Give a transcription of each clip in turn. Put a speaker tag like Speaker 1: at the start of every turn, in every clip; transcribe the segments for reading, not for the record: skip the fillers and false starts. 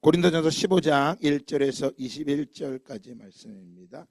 Speaker 1: 고린도전서 15장 1절에서 21절까지 말씀입니다.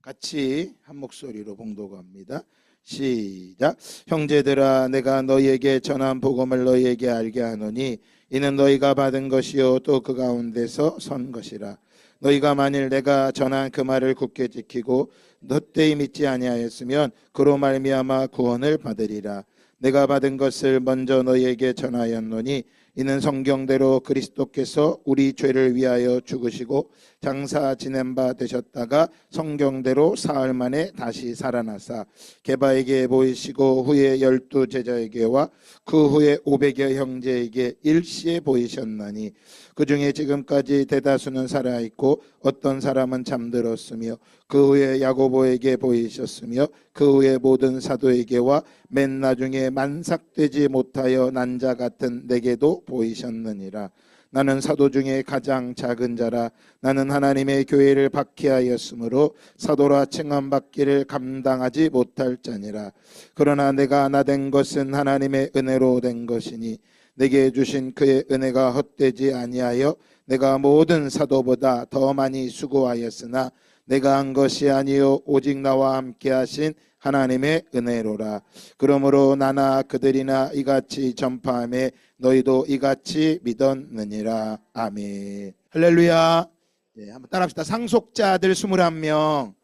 Speaker 1: 같이 한 목소리로 봉독합니다. 시작. 형제들아, 내가 너희에게 전한 복음을 너희에게 알게 하노니 이는 너희가 받은 것이요 또 그 가운데서 선 것이라. 너희가 만일 내가 전한 그 말을 굳게 지키고 헛되이 믿지 아니하였으면 그로 말미암아 구원을 받으리라. 내가 받은 것을 먼저 너희에게 전하였노니 이는 성경대로 그리스도께서 우리 죄를 위하여 죽으시고 장사 지낸 바 되셨다가 성경대로 사흘 만에 다시 살아나사 게바에게 보이시고 후에 12 제자에게와 그 후에 500여 형제에게 일시에 보이셨나니 그 중에 지금까지 대다수는 살아있고 어떤 사람은 잠들었으며 그 후에 야고보에게 보이셨으며 그 후에 모든 사도에게와 맨 나중에 만삭되지 못하여 난 자 같은 내게도 보이셨느니라. 나는 사도 중에 가장 작은 자라. 나는 하나님의 교회를 박해하였으므로 사도라 칭함받기를 감당하지 못할 자니라. 그러나 내가 나된 것은 하나님의 은혜로 된 것이니 내게 주신 그의 은혜가 헛되지 아니하여 내가 모든 사도보다 더 많이 수고하였으나 내가 한 것이 아니요 오직 나와 함께 하신 하나님의 은혜로라. 그러므로 나나 그들이나 이같이 전파하며 너희도 이같이 믿었느니라. 아멘. 할렐루야. 네, 한번 따라합시다. 상속자들 21명.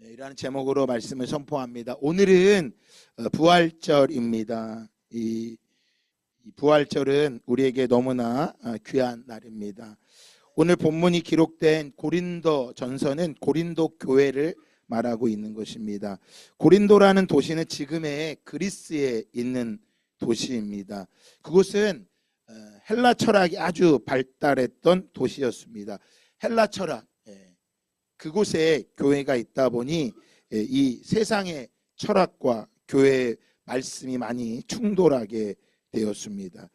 Speaker 1: 네, 이라는 제목으로 말씀을 선포합니다. 오늘은 부활절입니다. 이 부활절은 우리에게 너무나 귀한 날입니다. 오늘 본문이 기록된 고린도 전서는 고린도 교회를 말하고 있는 것입니다. 고린도라는 도시는 지금의 그리스에 있는 도시입니다. 그곳은 헬라 철학이 아주 발달했던 도시였습니다. 헬라 철학, 그곳에 교회가 있다 보니 이 세상의 철학과 교회의 말씀이 많이 충돌하게 되었습니다.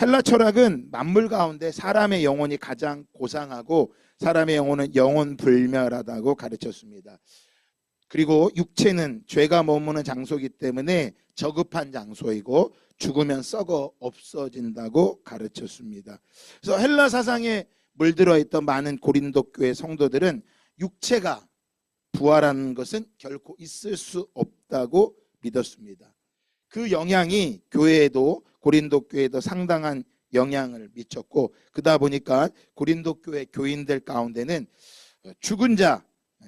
Speaker 1: 헬라 철학은 만물 가운데 사람의 영혼이 가장 고상하고 사람의 영혼은 영혼불멸하다고 가르쳤습니다. 그리고 육체는 죄가 머무는 장소이기 때문에 저급한 장소이고 죽으면 썩어 없어진다고 가르쳤습니다. 그래서 헬라 사상에 물들어 있던 많은 고린도 교회 성도들은 육체가 부활하는 것은 결코 있을 수 없다고 믿었습니다. 그 영향이 교회에도 고린도 교회에도 상당한 영향을 미쳤고 그러다 보니까 고린도 교회 교인들 가운데는 죽은 자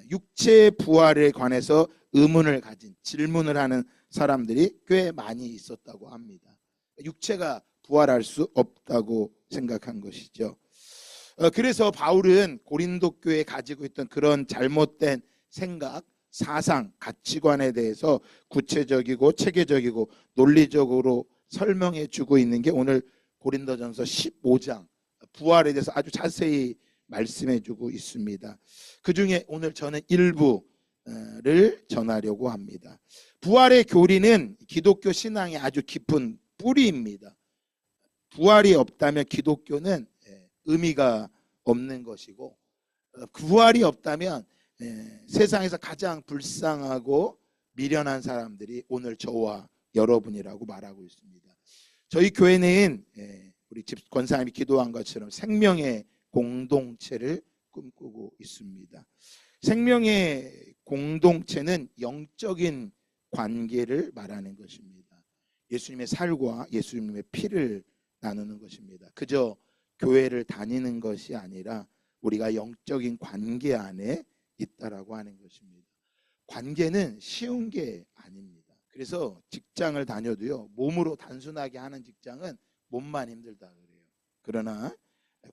Speaker 1: 육체의 부활에 관해서 의문을 가진 질문을 하는 사람들이 꽤 많이 있었다고 합니다. 육체가 부활할 수 없다고 생각한 것이죠. 그래서 바울은 고린도 교회에 가지고 있던 그런 잘못된 생각, 사상, 가치관에 대해서 구체적이고 체계적이고 논리적으로 설명해 주고 있는 게 오늘 고린도전서 15장 부활에 대해서 아주 자세히 말씀해 주고 있습니다. 그 중에 오늘 저는 일부를 전하려고 합니다. 부활의 교리는 기독교 신앙의 아주 깊은 뿌리입니다. 부활이 없다면 기독교는 의미가 없는 것이고 부활이 없다면 세상에서 가장 불쌍하고 미련한 사람들이 오늘 저와 여러분이라고 말하고 있습니다. 저희 교회는 우리 집 권사님이 기도한 것처럼 생명의 공동체를 꿈꾸고 있습니다. 생명의 공동체는 영적인 관계를 말하는 것입니다. 예수님의 살과 예수님의 피를 나누는 것입니다. 그저 교회를 다니는 것이 아니라 우리가 영적인 관계 안에 있다라고 하는 것입니다. 관계는 쉬운 게 아닙니다. 그래서 직장을 다녀도요, 몸으로 단순하게 하는 직장은 몸만 힘들다 그래요. 그러나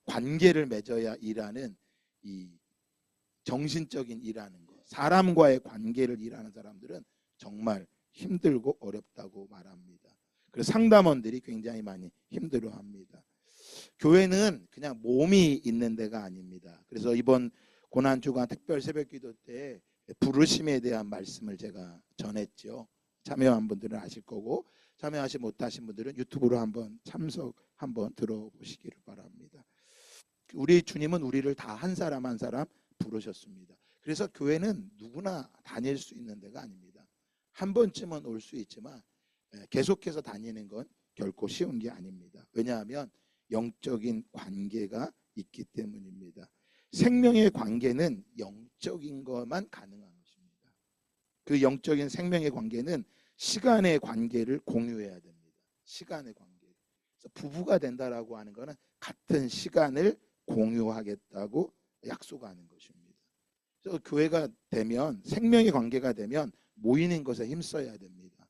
Speaker 1: 관계를 맺어야 일하는 이 정신적인 일하는 것, 사람과의 관계를 일하는 사람들은 정말 힘들고 어렵다고 말합니다. 그래서 상담원들이 굉장히 많이 힘들어합니다. 교회는 그냥 몸이 있는 데가 아닙니다. 그래서 이번 고난주간 특별 새벽기도 때 부르심에 대한 말씀을 제가 전했죠. 참여한 분들은 아실 거고 참여하지 못하신 분들은 유튜브로 한번 한번 들어보시기를 바랍니다. 우리 주님은 우리를 다 한 사람 한 사람 부르셨습니다. 그래서 교회는 누구나 다닐 수 있는 데가 아닙니다. 한 번쯤은 올 수 있지만 계속해서 다니는 건 결코 쉬운 게 아닙니다. 왜냐하면 영적인 관계가 있기 때문입니다. 생명의 관계는 영적인 것만 가능한 것입니다. 그 영적인 생명의 관계는 시간의 관계를 공유해야 됩니다. 시간의 관계. 그래서 부부가 된다라고 하는 것은 같은 시간을 공유하겠다고 약속하는 것입니다. 그래서 교회가 되면, 생명의 관계가 되면 모이는 것에 힘써야 됩니다.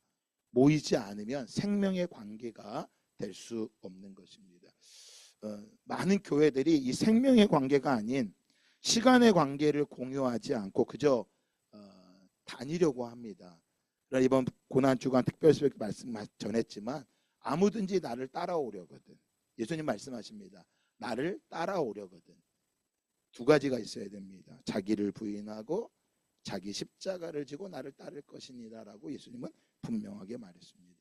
Speaker 1: 모이지 않으면 생명의 관계가 될 수 없는 것입니다. 많은 교회들이 이 생명의 관계가 아닌 시간의 관계를 공유하지 않고 그저 다니려고 합니다. 이번 고난주간 특별수백 말씀 전했지만 아무든지 나를 따라오려거든. 예수님 말씀하십니다. 나를 따라오려거든. 두 가지가 있어야 됩니다. 자기를 부인하고 자기 십자가를 지고 나를 따를 것이니라라고 예수님은 분명하게 말했습니다.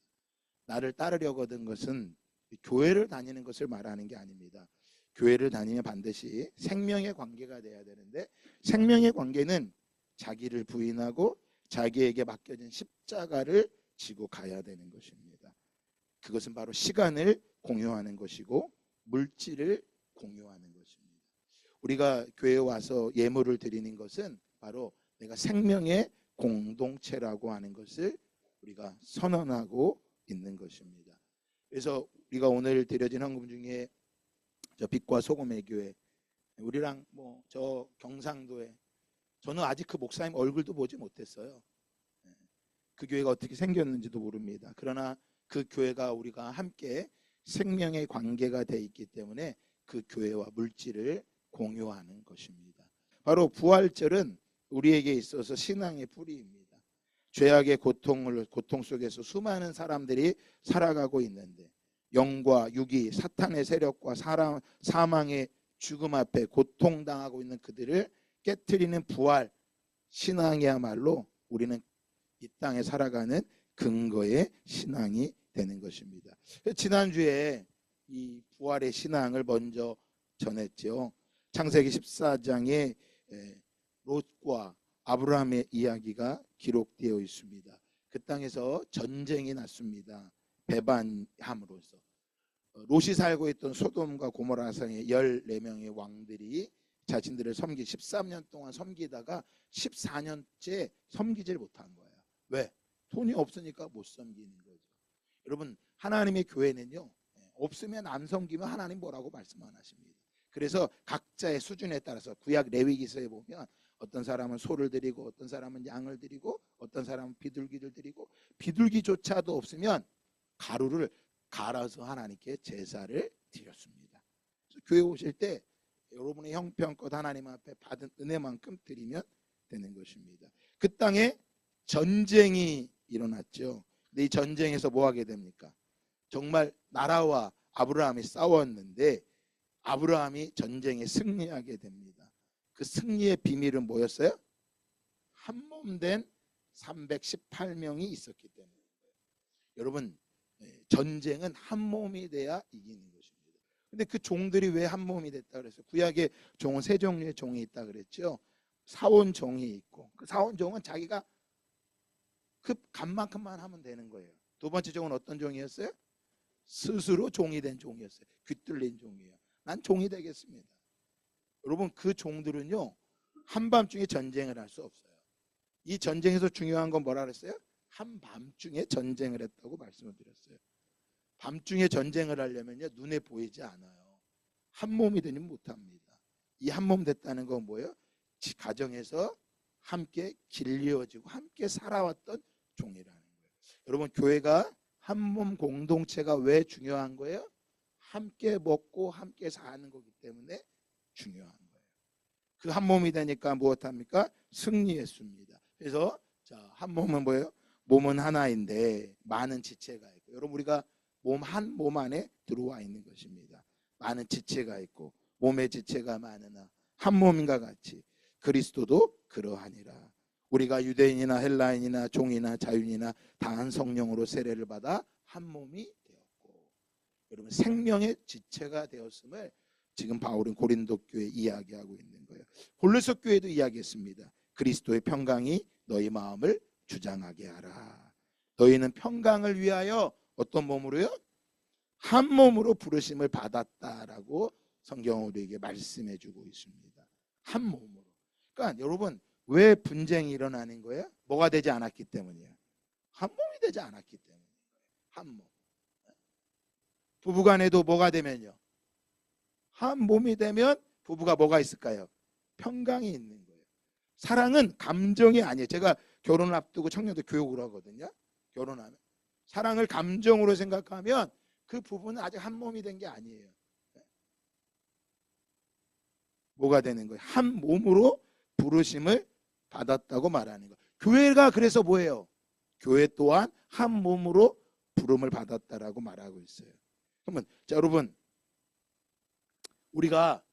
Speaker 1: 나를 따르려거든 것은 교회를 다니는 것을 말하는 게 아닙니다. 교회를 다니면 반드시 생명의 관계가 돼야 되는데 생명의 관계는 자기를 부인하고 자기에게 맡겨진 십자가를 지고 가야 되는 것입니다. 그것은 바로 시간을 공유하는 것이고 물질을 공유하는 것입니다. 우리가 교회에 와서 예물을 드리는 것은 바로 내가 생명의 공동체라고 하는 것을 우리가 선언하고 있는 것입니다. 그래서 우리가 오늘 드려진 헌금 중에 저 빛과 소금의 교회, 우리랑 저 경상도에, 저는 아직 그 목사님 얼굴도 보지 못했어요. 그 교회가 어떻게 생겼는지도 모릅니다. 그러나 그 교회가 우리가 함께 생명의 관계가 돼 있기 때문에 그 교회와 물질을 공유하는 것입니다. 바로 부활절은 우리에게 있어서 신앙의 뿌리입니다. 죄악의 고통 속에서 수많은 사람들이 살아가고 있는데 영과 육이 사탄의 세력과 사망의 죽음 앞에 고통당하고 있는 그들을 깨트리는 부활 신앙이야말로 우리는 이 땅에 살아가는 근거의 신앙이 되는 것입니다. 지난주에 이 부활의 신앙을 먼저 전했죠. 창세기 14장에 롯과 아브라함의 이야기가 기록되어 있습니다. 그 땅에서 전쟁이 났습니다. 배반함으로써 롯이 살고 있던 소돔과 고모라 성의 14명의 왕들이 자신들을 13년 동안 섬기다가 14년째 섬기질 못한 거예요. 왜? 돈이 없으니까 못 섬기는 거죠. 여러분, 하나님의 교회는요, 없으면 안 섬기면 하나님 뭐라고 말씀 안 하십니다. 그래서 각자의 수준에 따라서 구약 레위기서에 보면 어떤 사람은 소를 드리고 어떤 사람은 양을 드리고 어떤 사람은 비둘기를 드리고 비둘기조차도 없으면 가루를 갈아서 하나님께 제사를 드렸습니다. 그래서 교회 오실 때 여러분의 형편껏 하나님 앞에 받은 은혜만큼 드리면 되는 것입니다. 그 땅에 전쟁이 일어났죠. 근데 이 전쟁에서 뭐 하게 됩니까? 정말 나라와 아브라함이 싸웠는데 아브라함이 전쟁에 승리하게 됩니다. 그 승리의 비밀은 뭐였어요? 한 몸 된 318명이 있었기 때문입니다. 여러분, 전쟁은 한 몸이 돼야 이기는 것입니다. 근데 그 종들이 왜 한 몸이 됐다 그랬어요? 구약의 종은 세 종류의 종이 있다 그랬죠. 사원 종이 있고 그 사원 종은 자기가 그 간만큼만 하면 되는 거예요. 두 번째 종은 어떤 종이었어요? 스스로 종이 된 종이었어요. 귀뚫린 종이에요. 난 종이 되겠습니다. 여러분, 그 종들은요 한밤중에 전쟁을 할 수 없어요. 이 전쟁에서 중요한 건 뭐라 그랬어요? 한밤중에 전쟁을 했다고 말씀을 드렸어요. 밤중에 전쟁을 하려면요 눈에 보이지 않아요. 한 몸이 되면 못합니다. 이 한 몸 됐다는 건 뭐예요? 가정에서 함께 길이어지고 함께 살아왔던 종이라는 거예요. 여러분, 교회가 한 몸 공동체가 왜 중요한 거예요? 함께 먹고 함께 사는 거기 때문에 중요한 거예요. 그 한 몸이 되니까 무엇합니까? 승리했습니다. 그래서 한 몸은 뭐예요? 몸은 하나인데 많은 지체가 있고, 여러분 우리가 한 몸 안에 들어와 있는 것입니다. 많은 지체가 있고 몸의 지체가 많으나 한 몸인가 같이 그리스도도 그러하니라. 우리가 유대인이나 헬라인이나 종이나 자유인이나 다 한 성령으로 세례를 받아 한 몸이 되었고, 여러분 생명의 지체가 되었음을 지금 바울은 고린도 교회에 이야기하고 있는 거예요. 골로새 교회도 이야기했습니다. 그리스도의 평강이 너희 마음을 주장하게 하라. 너희는 평강을 위하여 어떤 몸으로요? 한 몸으로 부르심을 받았다라고 성경은 우리에게 말씀해 주고 있습니다. 한 몸으로. 그러니까 여러분, 왜 분쟁이 일어나는 거예요? 뭐가 되지 않았기 때문이에요. 한 몸이 되지 않았기 때문이에요. 한 몸. 부부간에도 뭐가 되면요, 한 몸이 되면 부부가 뭐가 있을까요? 평강이 있는 거예요. 사랑은 감정이 아니에요. 제가 결혼을 앞두고 청년들 교육을 하거든요. 결혼하면 사랑을 감정으로 생각하면 그 부부는 아직 한 몸이 된 게 아니에요. 뭐가 되는 거예요? 한 몸으로 부르심을 받았다고 말하는 거예요. 교회가 그래서 뭐예요? 교회 또한 한 몸으로 부름을 받았다라고 말하고 있어요. 그러면 자, 여러분, 우리가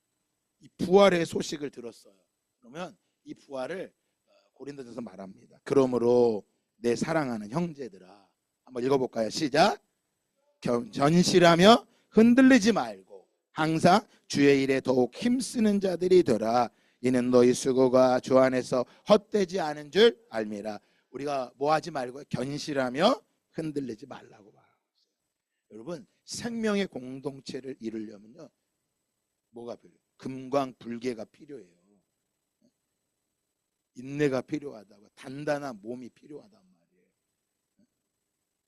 Speaker 1: 이 부활의 소식을 들었어요. 그러면 이 부활을 고린도전서 말합니다. 그러므로 내 사랑하는 형제들아, 한번 읽어볼까요? 시작. 전실하며 흔들리지 말고 항상 주의 일에 더욱 힘쓰는 자들이 되라. 이는 너희 수고가 주 안에서 헛되지 않은 줄 알미라. 우리가 뭐 하지 말고 견실하며 흔들리지 말라고 말하고 있어요. 여러분, 생명의 공동체를 이루려면요, 뭐가 필요해요? 금광불개가 필요해요. 인내가 필요하다고, 단단한 몸이 필요하단 말이에요.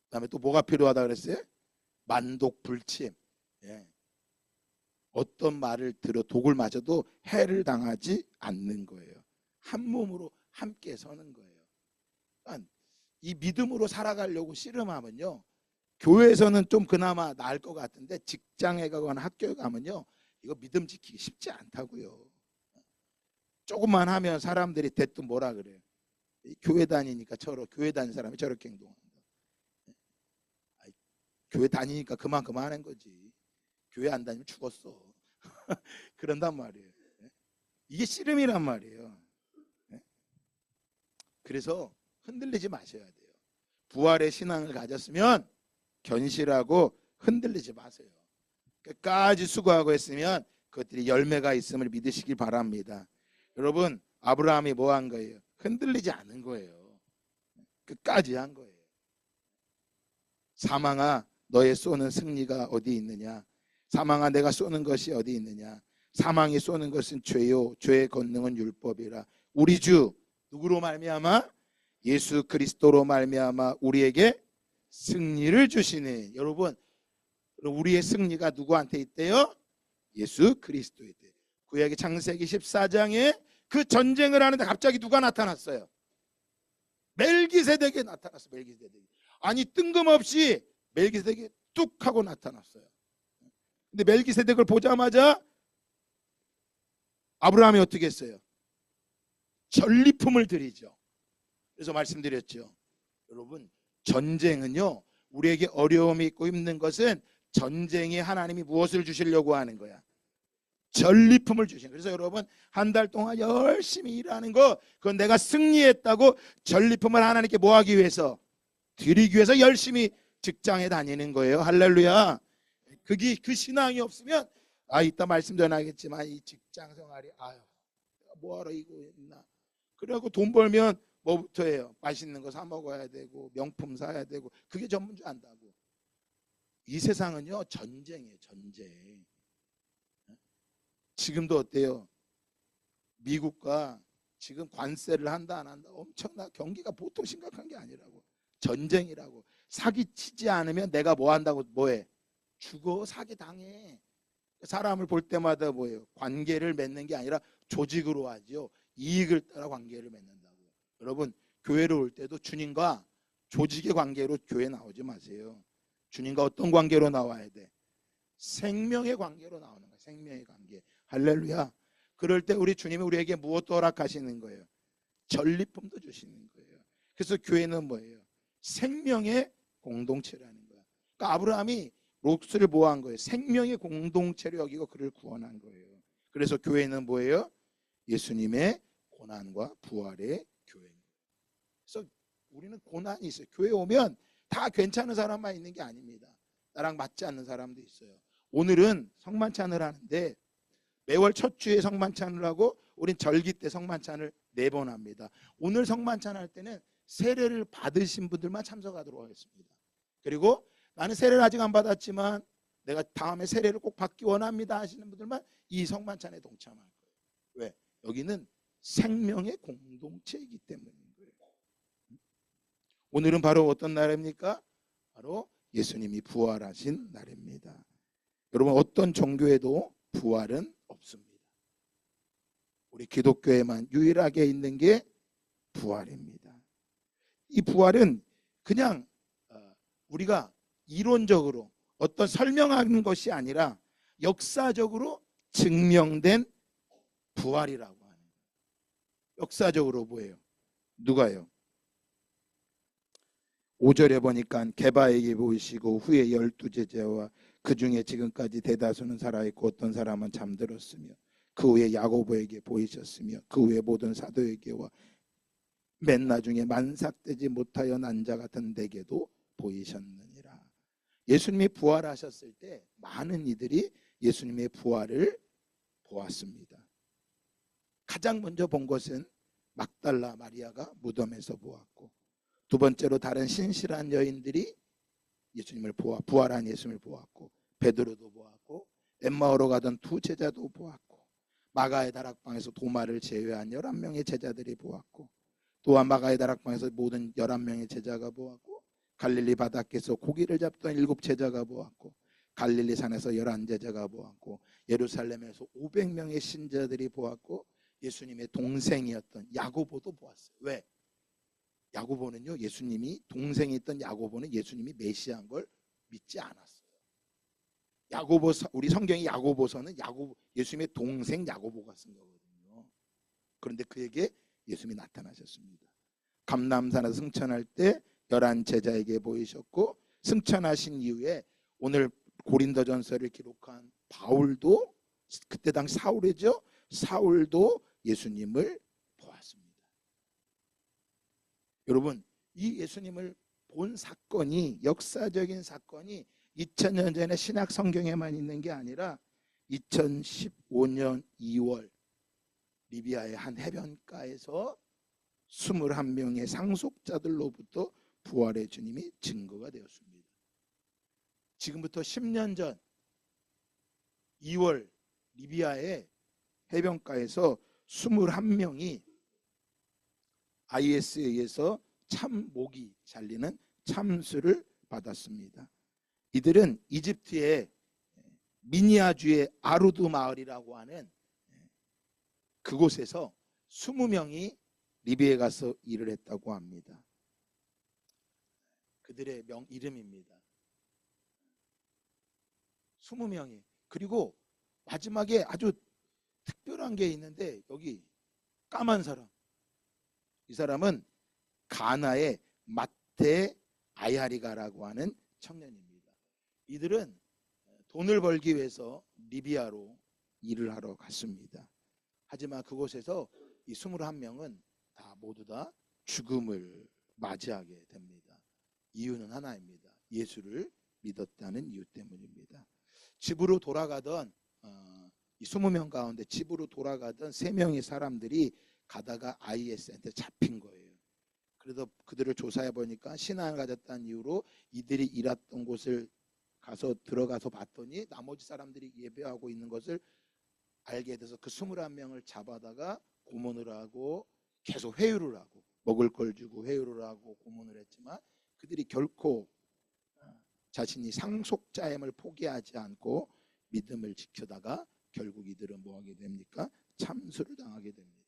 Speaker 1: 그다음에 또 뭐가 필요하다 그랬어요? 만독불침. 예. 어떤 말을 들어 독을 맞아도 해를 당하지 않는 거예요. 한 몸으로 함께 서는 거예요. 그러니까 이 믿음으로 살아가려고 씨름하면요, 교회에서는 좀 그나마 나을 것 같은데 직장에 가거나 학교에 가면요, 이거 믿음 지키기 쉽지 않다고요. 조금만 하면 사람들이 대뜸 뭐라 그래요? 교회 다니니까 교회 다니는 사람이 저렇게 행동한다. 교회 다니니까 그만큼 하는 거지. 교회 안 다니면 죽었어. 그런단 말이에요. 이게 씨름이란 말이에요. 그래서 흔들리지 마셔야 돼요. 부활의 신앙을 가졌으면 견실하고 흔들리지 마세요. 끝까지 수고하고 했으면 그것들이 열매가 있음을 믿으시기 바랍니다. 여러분, 아브라함이 뭐 한 거예요? 흔들리지 않은 거예요. 끝까지 한 거예요. 사망아, 너의 쏘는 승리가 어디 있느냐? 사망아, 내가 쏘는 것이 어디 있느냐? 사망이 쏘는 것은 죄요, 죄의 권능은 율법이라. 우리 주 누구로 말미암아? 예수 그리스도로 말미암아 우리에게 승리를 주시네. 여러분, 우리의 승리가 누구한테 있대요? 예수 그리스도에 있대요. 구약의 창세기 14장에 그 전쟁을 하는데 갑자기 누가 나타났어요? 멜기세덱이 나타났어요. 멜기세덱이. 아니, 뜬금없이 멜기세덱이 뚝 하고 나타났어요. 근데 멜기세덱을 보자마자 아브라함이 어떻게 했어요? 전리품을 드리죠. 그래서 말씀드렸죠. 여러분, 전쟁은요, 우리에게 어려움이 있고 힘든 것은 전쟁에 하나님이 무엇을 주시려고 하는 거야? 전리품을 주시는 거예요. 그래서 여러분, 한 달 동안 열심히 일하는 거, 그건 내가 승리했다고 전리품을 하나님께 뭐 하기 위해서? 드리기 위해서 열심히 직장에 다니는 거예요. 할렐루야. 그 신앙이 없으면, 이따 말씀 전하겠지만 이 직장 생활이 뭐하러 이거 있나? 그래갖고 돈 벌면 뭐부터 해요? 맛있는 거 사 먹어야 되고 명품 사야 되고, 그게 전부인 줄 안다고. 이 세상은요, 전쟁이에요. 전쟁. 지금도 어때요? 미국과 지금 관세를 한다 안 한다, 엄청나, 경기가 보통 심각한 게 아니라고. 전쟁이라고. 사기치지 않으면 내가 뭐 한다고? 뭐해? 죽어. 사기 당해. 사람을 볼 때마다 뭐예요? 관계를 맺는 게 아니라 조직으로 하죠. 이익을 따라 관계를 맺는다고. 여러분, 교회로 올 때도 주님과 조직의 관계로 교회 나오지 마세요. 주님과 어떤 관계로 나와야 돼? 생명의 관계로 나오는 거예요. 생명의 관계. 할렐루야. 그럴 때 우리 주님이 우리에게 무엇도 허락하시는 거예요? 전리품도 주시는 거예요. 그래서 교회는 뭐예요? 생명의 공동체라는 거야. 그러니까 아브라함이 롯을 뭐 한 거예요? 생명의 공동체로 여기고 그를 구원한 거예요. 그래서 교회는 뭐예요? 예수님의 고난과 부활의 교회입니다. 그래서 우리는 고난이 있어요. 교회 오면 다 괜찮은 사람만 있는 게 아닙니다. 나랑 맞지 않는 사람도 있어요. 오늘은 성만찬을 하는데 매월 첫 주에 성만찬을 하고 우린 절기 때 성만찬을 4번 합니다. 오늘 성만찬 할 때는 세례를 받으신 분들만 참석하도록 하겠습니다. 그리고 나는 세례를 아직 안 받았지만 내가 다음에 세례를 꼭 받기 원합니다 하시는 분들만 이 성만찬에 동참할 거예요. 왜? 여기는 생명의 공동체이기 때문인 거예요. 오늘은 바로 어떤 날입니까? 바로 예수님이 부활하신 날입니다. 여러분, 어떤 종교에도 부활은 없습니다. 우리 기독교에만 유일하게 있는 게 부활입니다. 이 부활은 그냥 우리가 이론적으로 어떤 설명하는 것이 아니라 역사적으로 증명된 부활이라고 하는 거예요. 역사적으로 뭐예요? 누가요? 5절에 보니까 게바에게 보이시고 후에 12제자와 그 중에 지금까지 대다수는 살아있고 어떤 사람은 잠들었으며 그 후에 야고보에게 보이셨으며 그 후에 모든 사도에게와 맨 나중에 만삭되지 못하여 난 자 같은 데게도 보이셨느니라. 예수님이 부활하셨을 때 많은 이들이 예수님의 부활을 보았습니다. 가장 먼저 본 것은 막달라 마리아가 무덤에서 보았고, 두 번째로 다른 신실한 여인들이 예수님을 부활한 예수님을 보았고, 베드로도 보았고, 엠마오로 가던 두 제자도 보았고, 마가의 다락방에서 도마를 제외한 11명의 제자들이 보았고, 또한 마가의 다락방에서 모든 11명의 제자가 보았고, 갈릴리 바닷가에서 고기를 잡던 7 제자가 보았고, 갈릴리 산에서 11 제자가 보았고, 예루살렘에서 500명의 신자들이 보았고, 예수님의 동생이었던 야고보도 보았어요. 왜? 야고보는요, 예수님이 동생이 있던 야고보는 예수님이 메시아인 걸 믿지 않았어요. 야고보서, 우리 성경이 야고보서는 예수님의 동생 야고보가 쓴 거거든요. 그런데 그에게 예수님이 나타나셨습니다. 감람산에서 승천할 때 11 제자에게 보이셨고, 승천하신 이후에 오늘 고린도전서를 기록한 바울도, 그때 당시 사울이죠, 사울도 예수님을 보았습니다. 여러분, 이 예수님을 본 사건이, 역사적인 사건이 2000년 전에 신약 성경에만 있는 게 아니라 2015년 2월 리비아의 한 해변가에서 21명의 상속자들로부터 부활의 주님이 증거가 되었습니다. 지금부터 10년 전 2월 리비아의 해변가에서 21명이 IS에 의해서 참목이 잘리는 참수를 받았습니다. 이들은 이집트의 미니아주의 아루드 마을이라고 하는 그곳에서 20명이 리비아에 가서 일을 했다고 합니다. 그들의 이름입니다. 20명이. 그리고 마지막에 아주 특별한 게 있는데, 여기 까만 사람, 이 사람은 가나의 마테 아야리가라고 하는 청년입니다. 이들은 돈을 벌기 위해서 리비아로 일을 하러 갔습니다. 하지만 그곳에서 이 21명은 모두 다 죽음을 맞이하게 됩니다. 이유는 하나입니다. 예수를 믿었다는 이유 때문입니다. 집으로 돌아가던 이 20명 가운데 집으로 돌아가던 3명의 사람들이 가다가 IS한테 잡힌 거예요. 그래서 그들을 조사해 보니까 신앙을 가졌다는 이유로 이들이 일했던 곳을 들어가서 봤더니 나머지 사람들이 예배하고 있는 것을 알게 돼서 그 21명을 잡아다가 고문을 하고 계속 회유를 하고, 먹을 걸 주고 회유를 하고 고문을 했지만 그들이 결코 자신이 상속자임을 포기하지 않고 믿음을 지켜다가 결국 이들은 뭐하게 됩니까? 참수를 당하게 됩니다.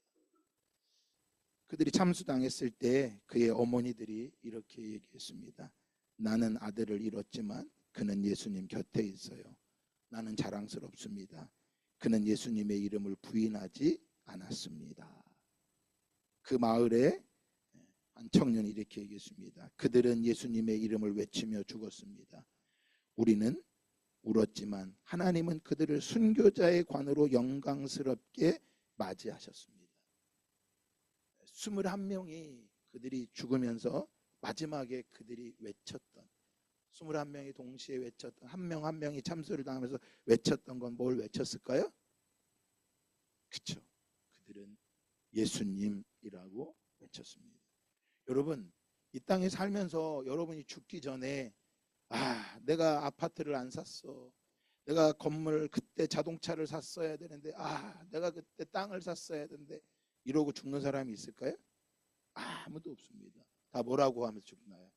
Speaker 1: 그들이 참수당했을 때 그의 어머니들이 이렇게 얘기했습니다. 나는 아들을 잃었지만 그는 예수님 곁에 있어요. 나는 자랑스럽습니다. 그는 예수님의 이름을 부인하지 않았습니다. 그 마을에 한 청년이 이렇게 얘기했습니다. 그들은 예수님의 이름을 외치며 죽었습니다. 우리는 울었지만 하나님은 그들을 순교자의 관으로 영광스럽게 맞이하셨습니다. 21명이 그들이 죽으면서 마지막에 그들이 외쳤던, 21명이 동시에 외쳤던, 한 명 한 명이 참수를 당하면서 외쳤던 건 뭘 외쳤을까요? 그렇죠. 그들은 예수님이라고 외쳤습니다. 여러분, 이 땅에 살면서 여러분이 죽기 전에 내가 아파트를 안 샀어, 내가 건물 그때 자동차를 샀어야 되는데, 내가 그때 땅을 샀어야 되는데, 이러고 죽는 사람이 있을까요? 아무도 없습니다. 다 뭐라고 하면서 죽나요?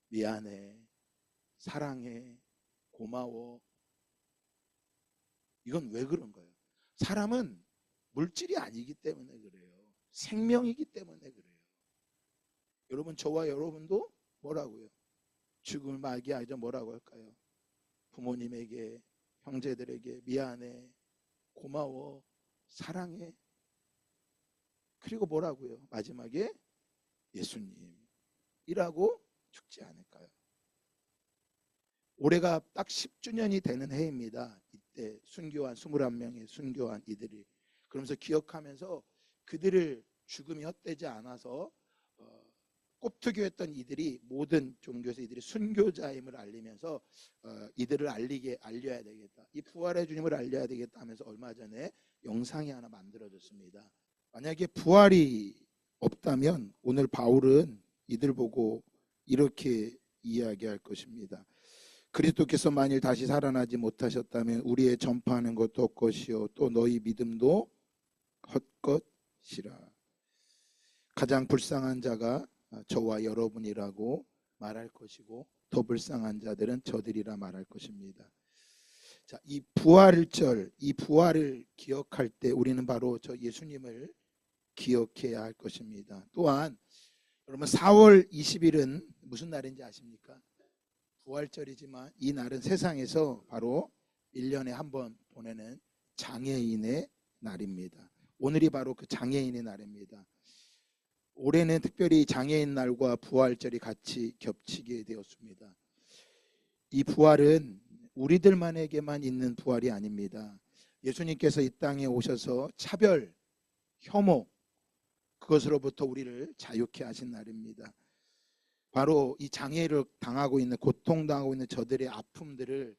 Speaker 1: 미안해, 사랑해, 고마워. 이건 왜 그런 거예요? 사람은 물질이 아니기 때문에 그래요. 생명이기 때문에 그래요. 여러분, 저와 여러분도 뭐라고요? 죽음을 맞이하죠. 뭐라고 할까요? 부모님에게, 형제들에게 미안해, 고마워, 사랑해. 그리고 뭐라고요? 마지막에 예수님이라고 죽지 않을까요? 올해가 딱 10주년이 되는 해입니다. 이때 순교한 21명의 순교한 이들이, 그러면서 기억하면서 그들을 죽음이 헛되지 않아서 꼽투교했던 이들이, 모든 종교에서 이들이 순교자임을 알리면서 이들을 알려야 되겠다, 이 부활의 주님을 알려야 되겠다 하면서 얼마 전에 영상이 하나 만들어졌습니다. 만약에 부활이 없다면 오늘 바울은 이들 보고 이렇게 이야기할 것입니다. 그리스도께서 만일 다시 살아나지 못하셨다면 우리의 전파하는 것도 헛것이요 또 너희 믿음도 헛것이라. 가장 불쌍한 자가 저와 여러분이라고 말할 것이고, 더 불쌍한 자들은 저들이라 말할 것입니다. 자, 이 부활절, 이 부활을 기억할 때 우리는 바로 저 예수님을 기억해야 할 것입니다. 또한 여러분, 4월 20일은 무슨 날인지 아십니까? 부활절이지만 이 날은 세상에서 바로 1년에 한 번 보내는 장애인의 날입니다. 오늘이 바로 그 장애인의 날입니다. 올해는 특별히 장애인 날과 부활절이 같이 겹치게 되었습니다. 이 부활은 우리들만에게만 있는 부활이 아닙니다. 예수님께서 이 땅에 오셔서 차별, 혐오, 그것으로부터 우리를 자유케 하신 날입니다. 바로 이 장애를 당하고 있는, 고통당하고 있는 저들의 아픔들을,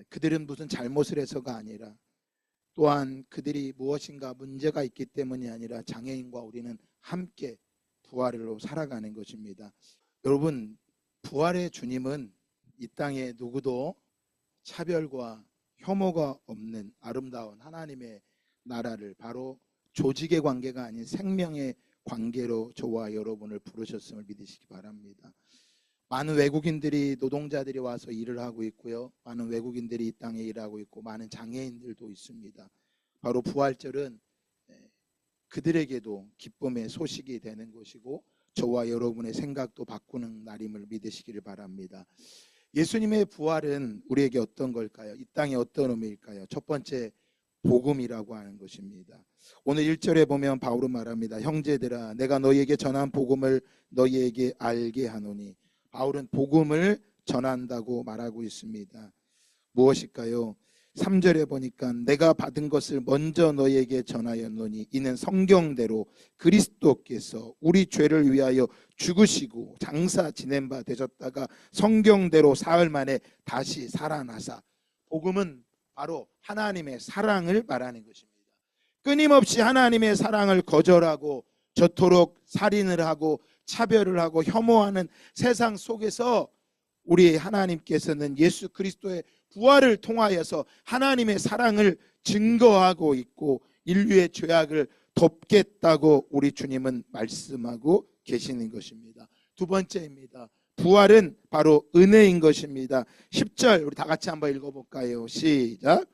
Speaker 1: 그들은 무슨 잘못을 해서가 아니라, 또한 그들이 무엇인가 문제가 있기 때문이 아니라 장애인과 우리는 함께 부활로 살아가는 것입니다. 여러분, 부활의 주님은 이 땅에 누구도 차별과 혐오가 없는 아름다운 하나님의 나라를, 바로 조직의 관계가 아닌 생명의 관계로 저와 여러분을 부르셨음을 믿으시기 바랍니다. 많은 외국인들이, 노동자들이 와서 일을 하고 있고요, 많은 외국인들이 이 땅에 일하고 있고, 많은 장애인들도 있습니다. 바로 부활절은 그들에게도 기쁨의 소식이 되는 것이고, 저와 여러분의 생각도 바꾸는 날임을 믿으시기를 바랍니다. 예수님의 부활은 우리에게 어떤 걸까요? 이 땅에 어떤 의미일까요? 첫 번째, 복음이라고 하는 것입니다. 오늘 1절에 보면 바울은 말합니다. 형제들아, 내가 너희에게 전한 복음을 너희에게 알게 하노니. 바울은 복음을 전한다고 말하고 있습니다. 무엇일까요? 3절에 보니까 내가 받은 것을 먼저 너희에게 전하였노니 이는 성경대로 그리스도께서 우리 죄를 위하여 죽으시고 장사 지낸 바 되셨다가 성경대로 사흘 만에 다시 살아나사. 복음은 바로 하나님의 사랑을 말하는 것입니다. 끊임없이 하나님의 사랑을 거절하고 저토록 살인을 하고 차별을 하고 혐오하는 세상 속에서 우리 하나님께서는 예수 그리스도의 부활을 통하여서 하나님의 사랑을 증거하고 있고 인류의 죄악을 덮겠다고 우리 주님은 말씀하고 계시는 것입니다. 두 번째입니다. 부활은 바로 은혜인 것입니다. 10절 우리 다 같이 한번 읽어볼까요? 시작.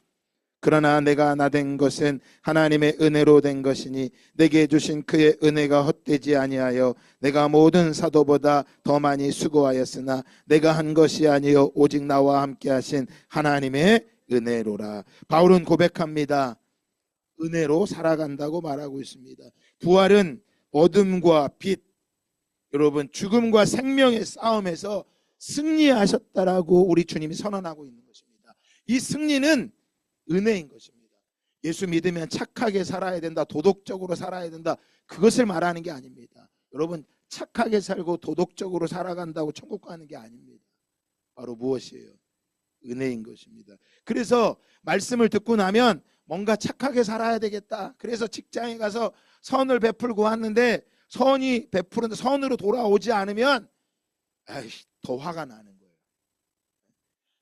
Speaker 1: 그러나 내가 나된 것은 하나님의 은혜로 된 것이니 내게 주신 그의 은혜가 헛되지 아니하여 내가 모든 사도보다 더 많이 수고하였으나 내가 한 것이 아니요 오직 나와 함께 하신 하나님의 은혜로라. 바울은 고백합니다. 은혜로 살아간다고 말하고 있습니다. 부활은 어둠과 빛, 여러분 죽음과 생명의 싸움에서 승리하셨다라고 우리 주님이 선언하고 있는 것입니다. 이 승리는 은혜인 것입니다. 예수 믿으면 착하게 살아야 된다, 도덕적으로 살아야 된다, 그것을 말하는 게 아닙니다. 여러분, 착하게 살고 도덕적으로 살아간다고 천국 가는 게 아닙니다. 바로 무엇이에요? 은혜인 것입니다. 그래서 말씀을 듣고 나면 뭔가 착하게 살아야 되겠다, 그래서 직장에 가서 선을 베풀고 왔는데 선이 베푸는데 선으로 돌아오지 않으면 더 화가 나는 거예요.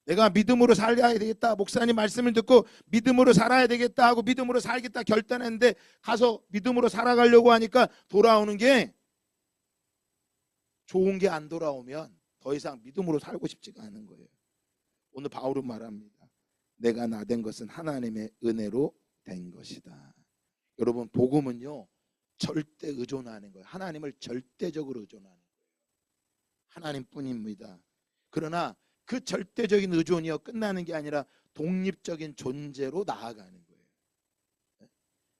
Speaker 1: 내가 믿음으로 살아야 되겠다, 목사님 말씀을 듣고 믿음으로 살아야 되겠다 하고 믿음으로 살겠다 결단했는데 가서 믿음으로 살아가려고 하니까 돌아오는 게 좋은 게 안 돌아오면 더 이상 믿음으로 살고 싶지가 않은 거예요. 오늘 바울은 말합니다. 내가 나 된 것은 하나님의 은혜로 된 것이다. 여러분, 복음은요, 절대 의존하는 거예요. 하나님을 절대적으로 의존하는 거예요. 하나님뿐입니다. 그러나 그 절대적인 의존이요, 끝나는 게 아니라 독립적인 존재로 나아가는 거예요.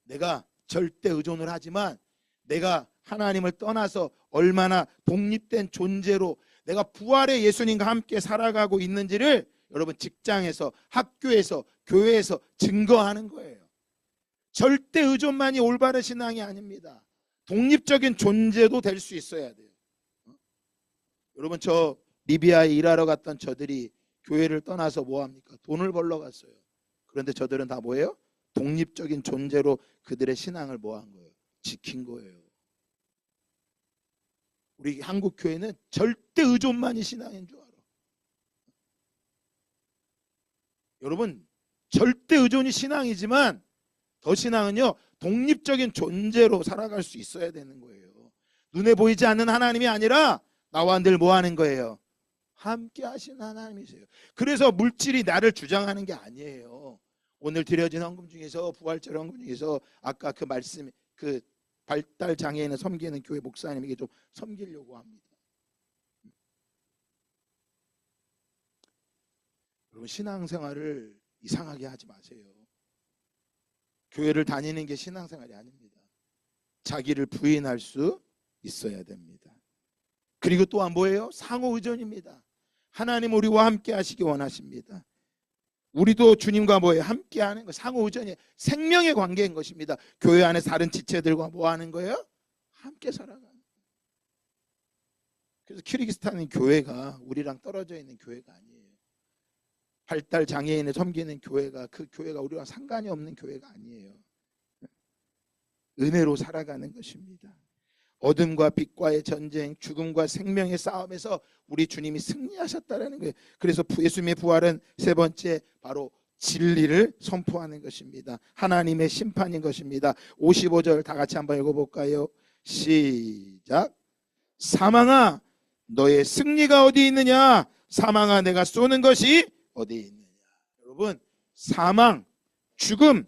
Speaker 1: 내가 절대 의존을 하지만 내가 하나님을 떠나서 얼마나 독립된 존재로 내가 부활의 예수님과 함께 살아가고 있는지를 여러분, 직장에서, 학교에서, 교회에서 증거하는 거예요. 절대 의존만이 올바른 신앙이 아닙니다. 독립적인 존재도 될 수 있어야 돼요. 여러분, 저 리비아에 일하러 갔던 저들이 교회를 떠나서 뭐합니까? 돈을 벌러 갔어요. 그런데 저들은 다 뭐예요? 독립적인 존재로 그들의 신앙을 뭐한 거예요? 지킨 거예요. 우리 한국 교회는 절대 의존만이 신앙인 줄 알아. 여러분, 절대 의존이 신앙이지만 더 신앙은요, 독립적인 존재로 살아갈 수 있어야 되는 거예요. 눈에 보이지 않는 하나님이 아니라 나와 늘 뭐 하는 거예요? 함께 하신 하나님이세요. 그래서 물질이 나를 주장하는 게 아니에요. 오늘 드려진 헌금 중에서, 부활절 헌금 중에서 아까 그 말씀, 그 발달 장애인을 섬기는 교회 목사님에게 좀 섬기려고 합니다. 여러분, 신앙생활을 이상하게 하지 마세요. 교회를 다니는 게 신앙생활이 아닙니다. 자기를 부인할 수 있어야 됩니다. 그리고 또한 뭐예요? 상호의존입니다. 하나님 우리와 함께 하시기 원하십니다. 우리도 주님과 뭐예요? 함께 하는 거, 상호의존이 생명의 관계인 것입니다. 교회 안에 다른 지체들과 뭐 하는 거예요? 함께 살아가는 거예요. 그래서 키르기스탄은 교회가 우리랑 떨어져 있는 교회가 아니에요. 발달 장애인을 섬기는 교회가, 그 교회가 우리와 상관이 없는 교회가 아니에요. 은혜로 살아가는 것입니다. 어둠과 빛과의 전쟁, 죽음과 생명의 싸움에서 우리 주님이 승리하셨다는 거예요. 그래서 예수님의 부활은 세 번째 바로 진리를 선포하는 것입니다. 하나님의 심판인 것입니다. 55절 다 같이 한번 읽어볼까요? 시작. 사망아, 너의 승리가 어디 있느냐? 사망아, 내가 쏘는 것이 어디 있느냐? 여러분, 사망, 죽음,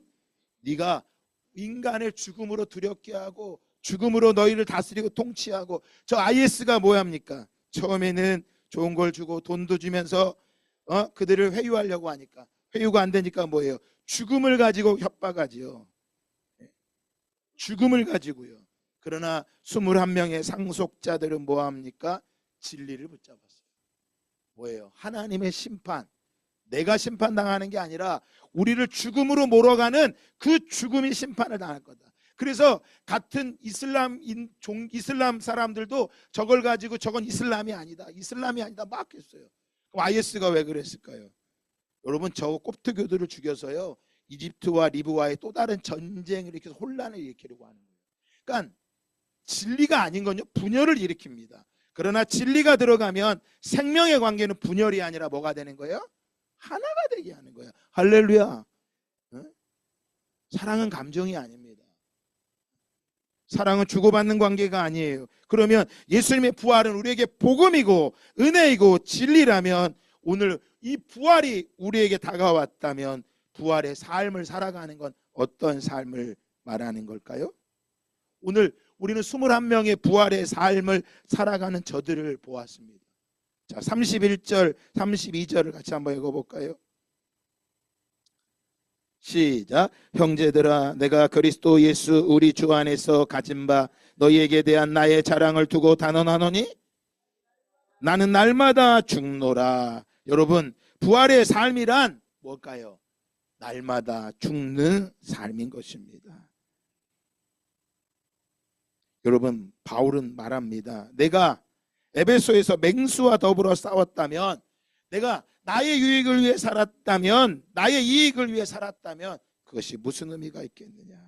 Speaker 1: 네가 인간을 죽음으로 두렵게 하고 죽음으로 너희를 다스리고 통치하고, 저 IS가 뭐합니까? 처음에는 좋은 걸 주고 돈도 주면서 그들을 회유하려고 하니까 회유가 안 되니까 뭐예요? 죽음을 가지고 협박하지요. 죽음을 가지고요. 그러나 21명의 상속자들은 뭐합니까? 진리를 붙잡았어요. 뭐예요? 하나님의 심판. 내가 심판당하는 게 아니라 우리를 죽음으로 몰아가는 그 죽음이 심판을 당할 거다. 그래서 같은 이슬람 사람들도 저걸 가지고 저건 이슬람이 아니다, 이슬람이 아니다 막 했어요. 그럼 IS가 왜 그랬을까요? 여러분, 저 콥트교들을 죽여서요, 이집트와 리브와의 또 다른 전쟁을 일으켜서 혼란을 일으키려고 하는 거예요. 그러니까 진리가 아닌 건요, 분열을 일으킵니다. 그러나 진리가 들어가면 생명의 관계는 분열이 아니라 뭐가 되는 거예요? 하나가 되게 하는 거예요. 할렐루야. 사랑은 감정이 아닙니다. 사랑은 주고받는 관계가 아니에요. 그러면 예수님의 부활은 우리에게 복음이고 은혜이고 진리라면, 오늘 이 부활이 우리에게 다가왔다면 부활의 삶을 살아가는 건 어떤 삶을 말하는 걸까요? 오늘 우리는 21명의 부활의 삶을 살아가는 저들을 보았습니다. 자, 31절, 32절을 같이 한번 읽어볼까요? 시작. 형제들아, 내가 그리스도 예수 우리 주 안에서 가진 바 너희에게 대한 나의 자랑을 두고 단언하노니 나는 날마다 죽노라. 여러분, 부활의 삶이란 뭘까요? 날마다 죽는 삶인 것입니다. 여러분, 바울은 말합니다. 내가 에베소에서 맹수와 더불어 싸웠다면, 내가 나의 유익을 위해 살았다면, 나의 이익을 위해 살았다면 그것이 무슨 의미가 있겠느냐.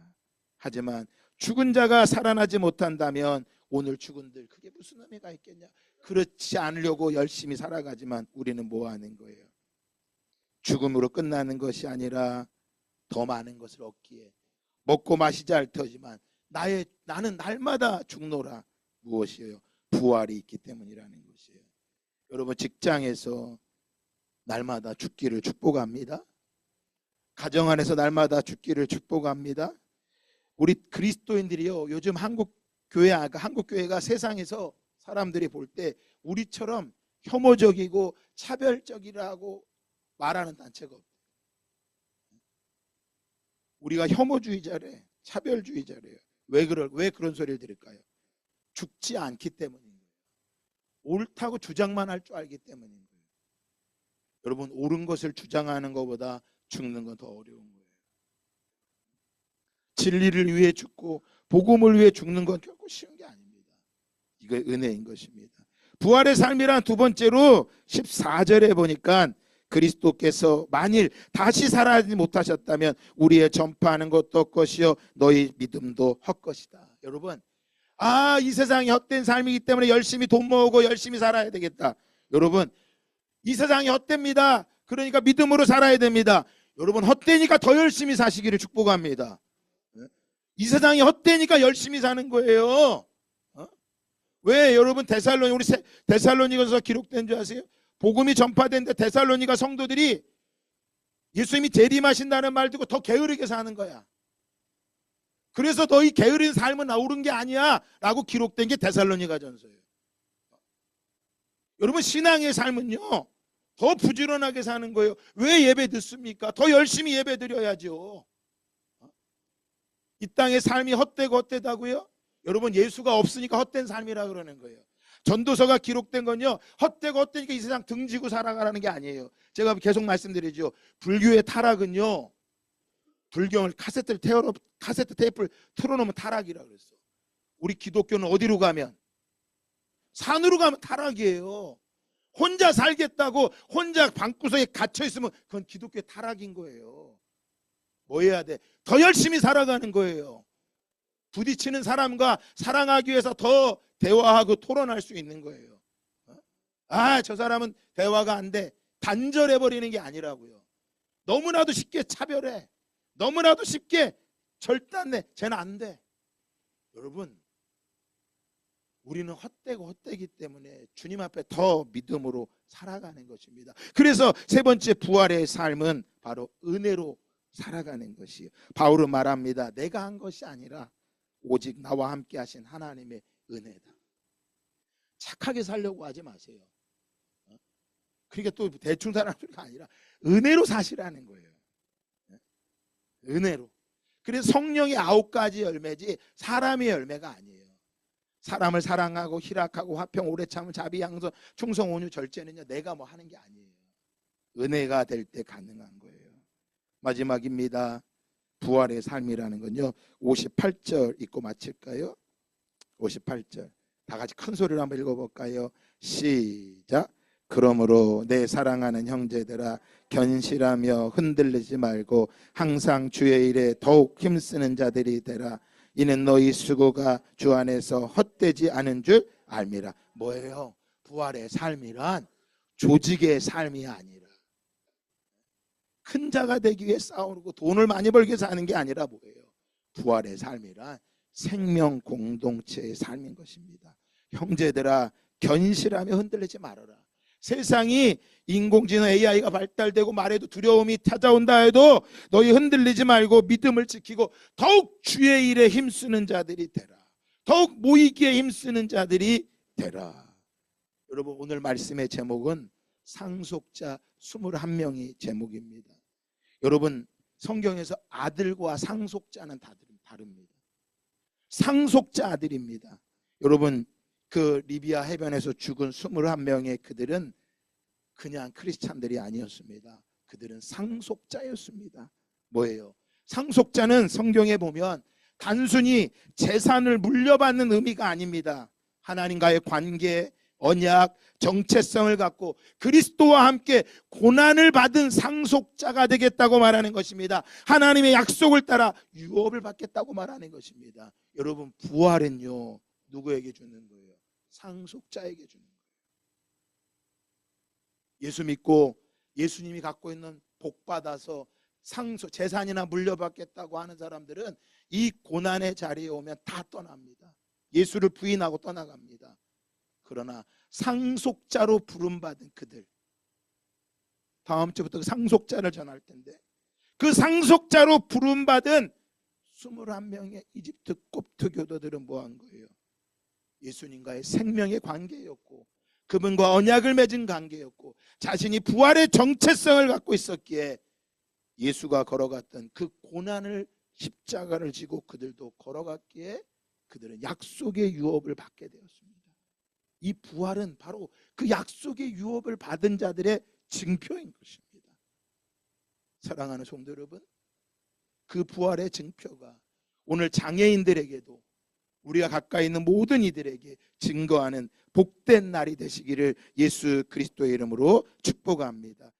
Speaker 1: 하지만 죽은 자가 살아나지 못한다면 오늘 죽은들 그게 무슨 의미가 있겠냐. 그렇지 않으려고 열심히 살아가지만 우리는 뭐 하는 거예요? 죽음으로 끝나는 것이 아니라 더 많은 것을 얻기에 먹고 마시자 할 터지만 나는 날마다 죽노라. 무엇이에요? 부활이 있기 때문이라는 것이에요. 여러분, 직장에서 날마다 죽기를 축복합니다. 가정 안에서 날마다 죽기를 축복합니다. 우리 그리스도인들이요, 요즘 한국 교회가 세상에서 사람들이 볼 때 우리처럼 혐오적이고 차별적이라고 말하는 단체가 없어요. 우리가 혐오주의자래, 차별주의자래요. 왜 그런 소리를 들을까요? 죽지 않기 때문인 거예요. 옳다고 주장만 할 줄 알기 때문인 거예요. 여러분, 옳은 것을 주장하는 것보다 죽는 건 더 어려운 거예요. 진리를 위해 죽고 복음을 위해 죽는 건 결코 쉬운 게 아닙니다. 이거 은혜인 것입니다. 부활의 삶이란 두 번째로 14절에 보니까 그리스도께서 만일 다시 살아나지 못하셨다면 우리의 전파하는 것도 헛것이요 너희 믿음도 헛것이다. 여러분, 이 세상이 헛된 삶이기 때문에 열심히 돈 모으고 열심히 살아야 되겠다. 여러분, 이 세상이 헛됩니다. 그러니까 믿음으로 살아야 됩니다. 여러분, 헛되니까 더 열심히 사시기를 축복합니다. 이 세상이 헛되니까 열심히 사는 거예요. 왜 여러분 우리 데살로니가서 기록된 줄 아세요? 복음이 전파된데 데살로니가 성도들이 예수님이 재림하신다는 말 듣고 더 게으르게 사는 거야. 그래서 너희 게으른 삶은 옳은 게 아니야 라고 기록된 게 데살로니가 전서예요. 여러분, 신앙의 삶은요 더 부지런하게 사는 거예요. 왜 예배 듣습니까? 더 열심히 예배 드려야죠. 이 땅의 삶이 헛되다고요? 여러분, 예수가 없으니까 헛된 삶이라 그러는 거예요. 전도서가 기록된 건요 헛되니까 이 세상 등지고 살아가라는 게 아니에요. 제가 계속 말씀드리죠. 불교의 타락은요, 불경을 카세트 테이프를 틀어놓으면 타락이라 그랬어. 우리 기독교는 어디로 가면? 산으로 가면 타락이에요. 혼자 살겠다고 혼자 방구석에 갇혀 있으면 그건 기독교의 타락인 거예요. 뭐 해야 돼? 더 열심히 살아가는 거예요. 부딪히는 사람과 사랑하기 위해서 더 대화하고 토론할 수 있는 거예요. 저 사람은 대화가 안 돼. 단절해버리는 게 아니라고요. 너무나도 쉽게 차별해. 너무나도 쉽게 절단내. 쟤는 안 돼. 여러분, 우리는 헛되기 때문에 주님 앞에 더 믿음으로 살아가는 것입니다. 그래서 세 번째 부활의 삶은 바로 은혜로 살아가는 것이에요. 바울은 말합니다. 내가 한 것이 아니라 오직 나와 함께 하신 하나님의 은혜다. 착하게 살려고 하지 마세요. 그러니까 또 대충 살라는 소리가 아니라 은혜로 사시라는 거예요. 은혜로. 그래서 성령의 9가지 열매지 사람의 열매가 아니에요. 사람을 사랑하고 희락하고 화평 오래 참을 자비 양선 충성 온유 절제는요 내가 뭐 하는 게 아니에요. 은혜가 될 때 가능한 거예요. 마지막입니다. 부활의 삶이라는 건요 58절 읽고 마칠까요? 58절 다 같이 큰 소리로 한번 읽어볼까요? 시작. 그러므로 내 사랑하는 형제들아 견실하며 흔들리지 말고 항상 주의 일에 더욱 힘쓰는 자들이 되라. 이는 너희 수고가 주 안에서 헛되지 않은 줄 알미라. 뭐예요? 부활의 삶이란 조직의 삶이 아니라 큰 자가 되기 위해 싸우고 돈을 많이 벌기 위해서 하는 게 아니라 뭐예요? 부활의 삶이란 생명 공동체의 삶인 것입니다. 형제들아 견실하며 흔들리지 말아라. 세상이 인공지능 AI가 발달되고 말해도 두려움이 찾아온다 해도 너희 흔들리지 말고 믿음을 지키고 더욱 주의 일에 힘쓰는 자들이 되라. 더욱 모이기에 힘쓰는 자들이 되라. 여러분, 오늘 말씀의 제목은 상속자 21명이 제목입니다. 여러분, 성경에서 아들과 상속자는 다릅니다. 상속자 아들입니다. 여러분, 그 리비아 해변에서 죽은 21명의 그들은 그냥 크리스찬들이 아니었습니다. 그들은 상속자였습니다. 뭐예요? 상속자는 성경에 보면 단순히 재산을 물려받는 의미가 아닙니다. 하나님과의 관계, 언약, 정체성을 갖고 그리스도와 함께 고난을 받은 상속자가 되겠다고 말하는 것입니다. 하나님의 약속을 따라 유업을 받겠다고 말하는 것입니다. 여러분, 부활은요 누구에게 주는 거예요? 상속자에게 주는 거예요. 예수 믿고 예수님이 갖고 있는 복 받아서 재산이나 물려받겠다고 하는 사람들은 이 고난의 자리에 오면 다 떠납니다. 예수를 부인하고 떠나갑니다. 그러나 상속자로 부름받은 그들, 다음 주부터 그 상속자를 전할 텐데, 그 상속자로 부름받은 21명의 이집트 꼽트 교도들은 뭐 한 거예요? 예수님과의 생명의 관계였고, 그분과 언약을 맺은 관계였고, 자신이 부활의 정체성을 갖고 있었기에 예수가 걸어갔던 그 고난을, 십자가를 지고 그들도 걸어갔기에 그들은 약속의 유업을 받게 되었습니다. 이 부활은 바로 그 약속의 유업을 받은 자들의 증표인 것입니다. 사랑하는 성도 여러분, 그 부활의 증표가 오늘 장애인들에게도, 우리가 가까이 있는 모든 이들에게 증거하는 복된 날이 되시기를 예수 그리스도의 이름으로 축복합니다.